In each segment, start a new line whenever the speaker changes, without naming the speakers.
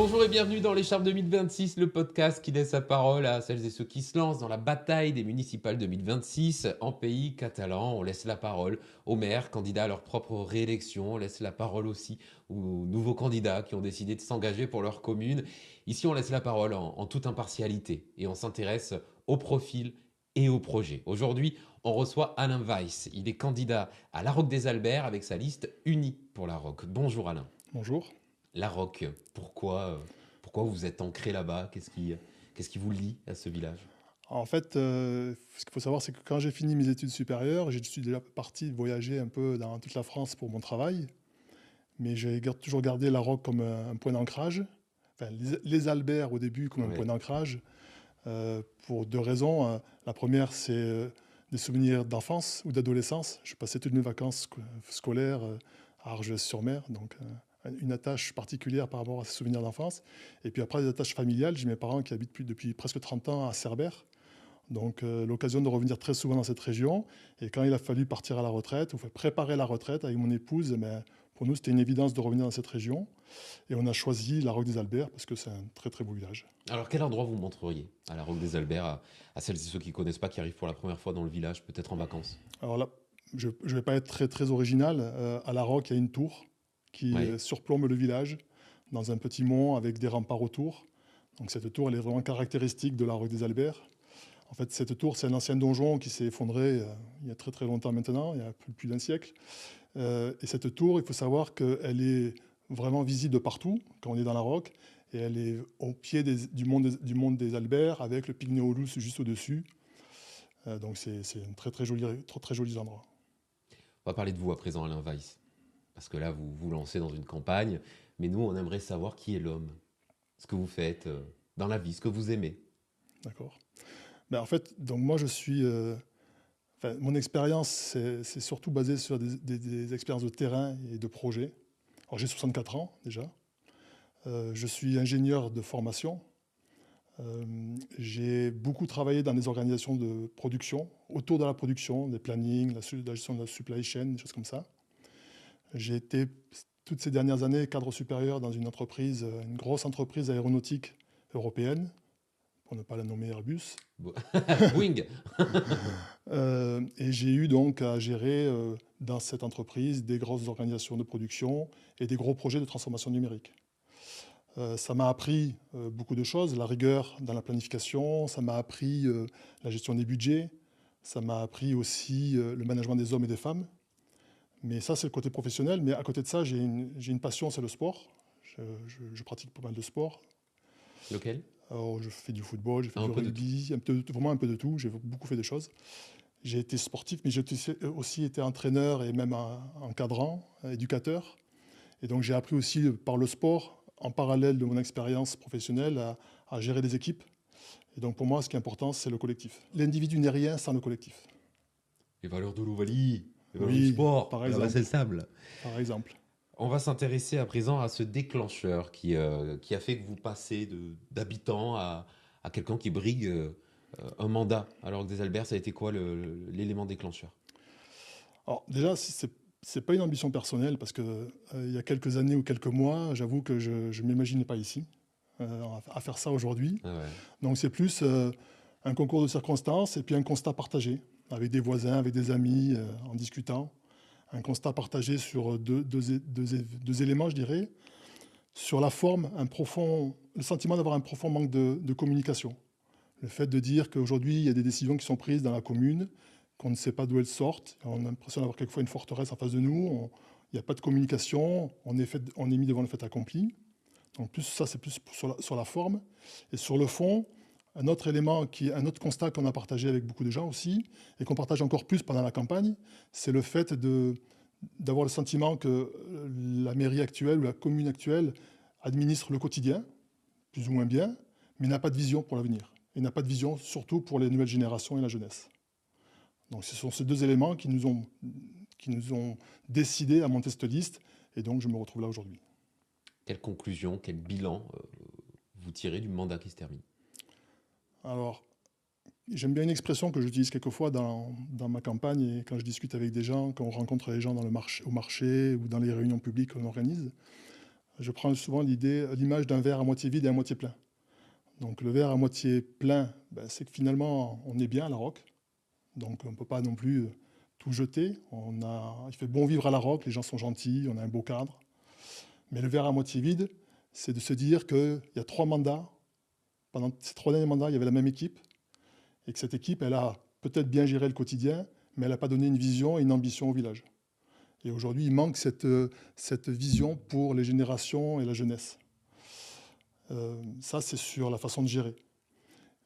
Bonjour et bienvenue dans l'Écharpe 2026, le podcast qui laisse la parole à celles et ceux qui se lancent dans la bataille des municipales 2026. En pays catalan, on laisse la parole aux maires, candidats à leur propre réélection. On laisse la parole aussi aux nouveaux candidats qui ont décidé de s'engager pour leur commune. Ici, on laisse la parole en toute impartialité et on s'intéresse au profil et au projet. Aujourd'hui, on reçoit Alain Weiss. Il est candidat à La Roque des Albert avec sa liste Unis pour La Roque. Bonjour Alain.
Bonjour.
La Roque, pourquoi vous êtes ancré là-bas? Qu'est-ce qui vous lie à ce village?
En fait, ce qu'il faut savoir, c'est que quand j'ai fini mes études supérieures, je suis déjà parti voyager un peu dans toute la France pour mon travail, mais j'ai toujours gardé la Roque comme un point d'ancrage, enfin, les Alberts au début comme un point
Ouais.
d'ancrage, pour deux raisons. La première, c'est des souvenirs d'enfance ou d'adolescence. Je passais toutes mes vacances scolaires à Argelès-sur-Mer, donc une attache particulière par rapport à ces souvenirs d'enfance. Et puis après, des attaches familiales. J'ai mes parents qui habitent depuis presque 30 ans à Cerbère. Donc l'occasion de revenir très souvent dans cette région. Et quand il a fallu partir à la retraite, ou préparer la retraite avec mon épouse, mais pour nous, c'était une évidence de revenir dans cette région. Et on a choisi la Roque des Alberts parce que c'est un très très beau village.
Alors, quel endroit vous montreriez à la Roque des Albert, à celles et ceux qui ne connaissent pas, qui arrivent pour la première fois dans le village, peut-être en vacances?
Alors là, je ne vais pas être très très original. À la Roque, il y a une tour qui
Oui.
surplombe le village dans un petit mont avec des remparts autour. Donc cette tour, elle est vraiment caractéristique de la Roque des Alberts. En fait, cette tour, c'est un ancien donjon qui s'est effondré il y a très très longtemps maintenant, il y a plus d'un siècle. Et cette tour, il faut savoir qu'elle est vraiment visible de partout quand on est dans la Roque. Et elle est au pied du mont des Alberts avec le pic Néolus juste au-dessus. Donc c'est un très, très joli endroit.
On va parler de vous à présent, Alain Weiss, parce que là, vous vous lancez dans une campagne, mais nous, on aimerait savoir qui est l'homme, ce que vous faites dans la vie, ce que vous aimez.
D'accord. Ben, en fait, donc moi je suis. Enfin, mon expérience, c'est surtout basé sur des expériences de terrain et de projet. Alors j'ai 64 ans déjà. Je suis ingénieur de formation. Euh, j'ai beaucoup travaillé dans des organisations de production, autour de la production, des plannings, la gestion de la supply chain, des choses comme ça. J'ai été toutes ces dernières années cadre supérieur dans une entreprise, une grosse entreprise aéronautique européenne, pour ne pas la nommer Airbus.
Boeing.
Et j'ai eu donc à gérer dans cette entreprise des grosses organisations de production et des gros projets de transformation numérique. Ça m'a appris beaucoup de choses, la rigueur dans la planification, ça m'a appris la gestion des budgets, ça m'a appris aussi le management des hommes et des femmes. Mais ça, c'est le côté professionnel. Mais à côté de ça, j'ai une passion, c'est le sport. Je pratique pas mal de sport.
Lequel?
Alors, je fais du football, j'ai fait
Un
du
peu de tout.
rugby, vraiment un peu de tout. J'ai beaucoup fait de choses. J'ai été sportif, mais j'ai aussi été entraîneur et même encadrant, éducateur. Et donc j'ai appris aussi par le sport, en parallèle de mon expérience professionnelle, à gérer des équipes. Et donc pour moi, ce qui est important, c'est le collectif. L'individu n'est rien sans le collectif.
Les valeurs de l'Ovalie, les valeurs du
Oui,
sport,
par
la base c'est
exemple.
le sable.
Par exemple.
On va s'intéresser à présent à ce déclencheur qui a fait que vous passez d'habitant à quelqu'un qui brigue un mandat. Alors que des Albert, ça a été quoi l'élément déclencheur?
Alors déjà, c'est pas une ambition personnelle parce que il y a quelques années ou quelques mois, j'avoue que je ne m'imaginais pas ici à faire ça aujourd'hui.
Ah ouais.
Donc c'est plus un concours de circonstances et puis un constat partagé avec des voisins, avec des amis, en discutant. Un constat partagé sur deux éléments, je dirais. Sur la forme, le sentiment d'avoir un profond manque de communication. Le fait de dire qu'aujourd'hui, il y a des décisions qui sont prises dans la commune, qu'on ne sait pas d'où elles sortent. On a l'impression d'avoir quelquefois une forteresse en face de nous. Il n'y a pas de communication. On est mis devant le fait accompli. Donc plus ça, c'est plus sur la forme. Et sur le fond, un autre constat qu'on a partagé avec beaucoup de gens aussi, et qu'on partage encore plus pendant la campagne, c'est le fait d'avoir le sentiment que la mairie actuelle ou la commune actuelle administre le quotidien, plus ou moins bien, mais n'a pas de vision pour l'avenir. Et n'a pas de vision surtout pour les nouvelles générations et la jeunesse. Donc ce sont ces deux éléments qui nous ont décidé à monter cette liste, et donc je me retrouve là aujourd'hui.
Quelle conclusion, quel bilan vous tirez du mandat qui se termine?
Alors, j'aime bien une expression que j'utilise quelquefois dans ma campagne et quand je discute avec des gens, quand on rencontre les gens au marché ou dans les réunions publiques qu'on organise. je prends souvent l'image d'un verre à moitié vide et à moitié plein. Donc le verre à moitié plein, ben, c'est que finalement, on est bien à la Roque. Donc on ne peut pas non plus tout jeter. Il fait bon vivre à la Roque, les gens sont gentils, on a un beau cadre. Mais le verre à moitié vide, c'est de se dire qu'il y a 3 mandats. Pendant ces 3 derniers mandats, il y avait la même équipe. Et que cette équipe, elle a peut-être bien géré le quotidien, mais elle n'a pas donné une vision et une ambition au village. Et aujourd'hui, il manque cette vision pour les générations et la jeunesse. Ça, c'est sur la façon de gérer.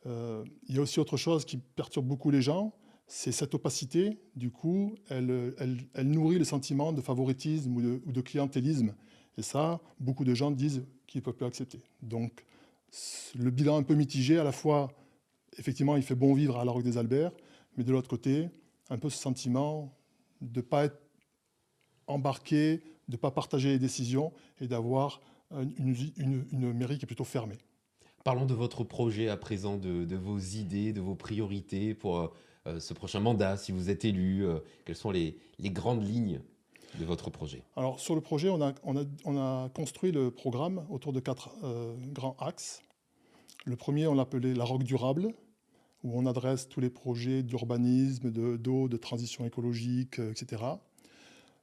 Il y a aussi autre chose qui perturbe beaucoup les gens, c'est cette opacité. Du coup, elle nourrit le sentiment de favoritisme ou de clientélisme. Et ça, beaucoup de gens disent qu'ils ne peuvent plus accepter. Donc, le bilan un peu mitigé, à la fois, effectivement, il fait bon vivre à la Roque des Albers, mais de l'autre côté, un peu ce sentiment de ne pas être embarqué, de ne pas partager les décisions et d'avoir une mairie qui est plutôt fermée.
Parlons de votre projet à présent, de vos idées, de vos priorités pour ce prochain mandat, si vous êtes élu. Quelles sont les grandes lignes de votre projet?
Alors sur le projet, on a construit le programme autour de 4 grands axes. Le premier, on l'appelait la Roque durable, où on adresse tous les projets d'urbanisme, d'eau, de transition écologique, etc.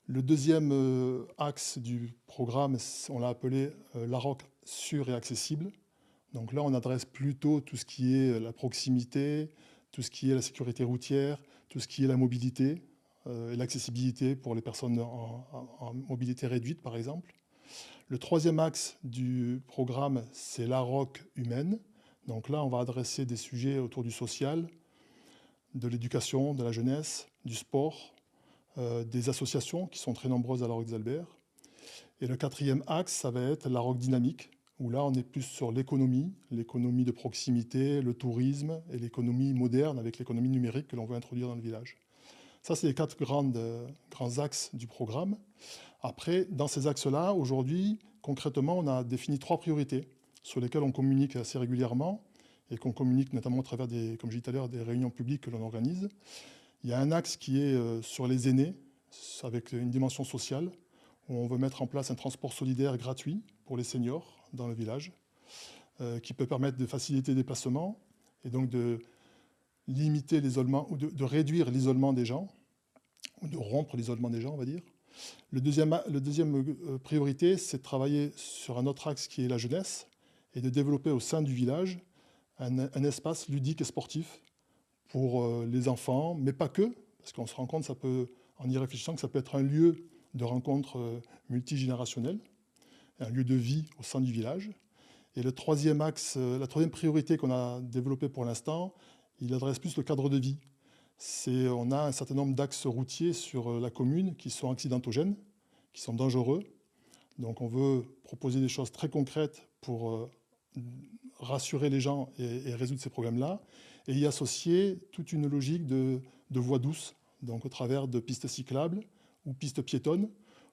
Le deuxième axe du programme, on l'a appelé la Roque sûre et accessible. Donc là, on adresse plutôt tout ce qui est la proximité, tout ce qui est la sécurité routière, tout ce qui est la mobilité et l'accessibilité pour les personnes en mobilité réduite, par exemple. Le troisième axe du programme, c'est la ROC humaine. Donc là, on va adresser des sujets autour du social, de l'éducation, de la jeunesse, du sport, des associations qui sont très nombreuses à la ROC des Albers. Et le quatrième axe, ça va être la ROC dynamique, où là, on est plus sur l'économie de proximité, le tourisme et l'économie moderne avec l'économie numérique que l'on veut introduire dans le village. Ça, c'est les 4 grands axes du programme. Après, dans ces axes-là, aujourd'hui, concrètement, on a défini 3 priorités sur lesquelles on communique assez régulièrement et qu'on communique notamment à travers comme je disais tout à l'heure, des réunions publiques que l'on organise. Il y a un axe qui est sur les aînés, avec une dimension sociale, où on veut mettre en place un transport solidaire gratuit pour les seniors dans le village, qui peut permettre de faciliter les déplacements et donc de limiter l'isolement ou de réduire l'isolement des gens, ou de rompre l'isolement des gens, on va dire. Le deuxième priorité, c'est de travailler sur un autre axe qui est la jeunesse et de développer au sein du village un espace ludique et sportif pour les enfants, mais pas que, parce qu'on se rend compte, en y réfléchissant, que ça peut être un lieu de rencontre multigénérationnelle, un lieu de vie au sein du village. Et le troisième axe, la troisième priorité qu'on a développée pour l'instant, il adresse plus le cadre de vie. On a un certain nombre d'axes routiers sur la commune qui sont accidentogènes, qui sont dangereux. Donc on veut proposer des choses très concrètes pour rassurer les gens et résoudre ces problèmes-là, et y associer toute une logique de voies douces, donc au travers de pistes cyclables ou pistes piétonnes,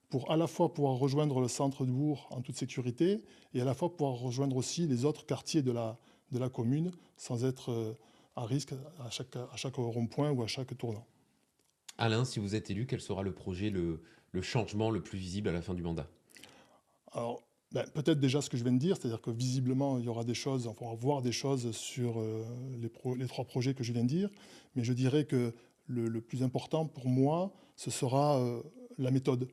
pour à la fois pouvoir rejoindre le centre de bourg en toute sécurité, et à la fois pouvoir rejoindre aussi les autres quartiers de la commune sans être à risque à chaque rond-point ou à chaque tournant.
Alain, si vous êtes élu, quel sera le projet, le changement le plus visible à la fin du mandat?
Alors, peut-être déjà ce que je viens de dire, c'est-à-dire que visiblement, il y aura des choses, on pourra voir des choses sur les 3 projets que je viens de dire, mais je dirais que le plus important pour moi, ce sera la méthode.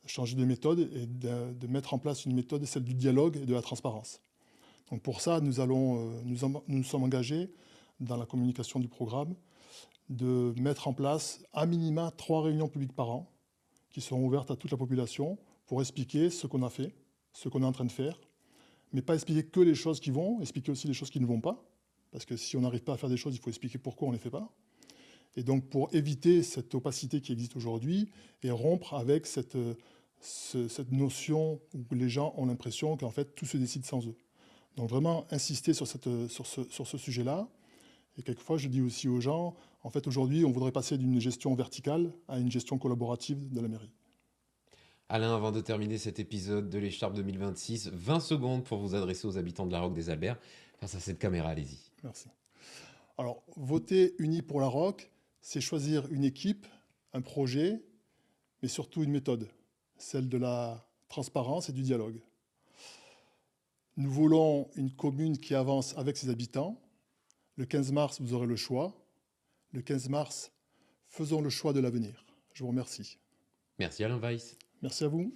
Changer de méthode et de mettre en place une méthode, celle du dialogue et de la transparence. Donc pour ça, nous sommes engagés dans la communication du programme de mettre en place à minima 3 réunions publiques par an qui seront ouvertes à toute la population pour expliquer ce qu'on a fait, ce qu'on est en train de faire, mais pas expliquer que les choses qui vont, expliquer aussi les choses qui ne vont pas, parce que si on n'arrive pas à faire des choses, il faut expliquer pourquoi on ne les fait pas. Et donc pour éviter cette opacité qui existe aujourd'hui et rompre avec cette notion où les gens ont l'impression qu'en fait tout se décide sans eux. Donc vraiment insister sur ce sujet-là. Et quelquefois, je dis aussi aux gens, en fait, aujourd'hui, on voudrait passer d'une gestion verticale à une gestion collaborative de la mairie.
Alain, avant de terminer cet épisode de l'Écharpe 2026, 20 secondes pour vous adresser aux habitants de la Roque des Albers. Face à cette caméra, allez-y.
Merci. Alors, voter Unis pour la Roque, c'est choisir une équipe, un projet, mais surtout une méthode, celle de la transparence et du dialogue. Nous voulons une commune qui avance avec ses habitants. Le 15 mars, vous aurez le choix. Le 15 mars, faisons le choix de l'avenir. Je vous remercie.
Merci Alain Weiss.
Merci à vous.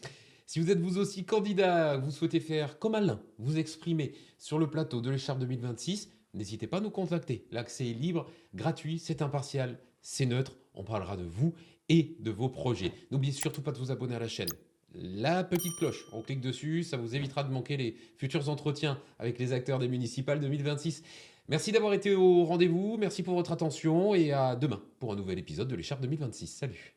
Si vous êtes vous aussi candidat, vous souhaitez faire comme Alain, vous exprimer sur le plateau de l'écharpe 2026, n'hésitez pas à nous contacter. L'accès est libre, gratuit, c'est impartial, c'est neutre. On parlera de vous et de vos projets. N'oubliez surtout pas de vous abonner à la chaîne. La petite cloche, on clique dessus, ça vous évitera de manquer les futurs entretiens avec les acteurs des municipales 2026. Merci d'avoir été au rendez-vous, merci pour votre attention et à demain pour un nouvel épisode de l'écharpe 2026. Salut!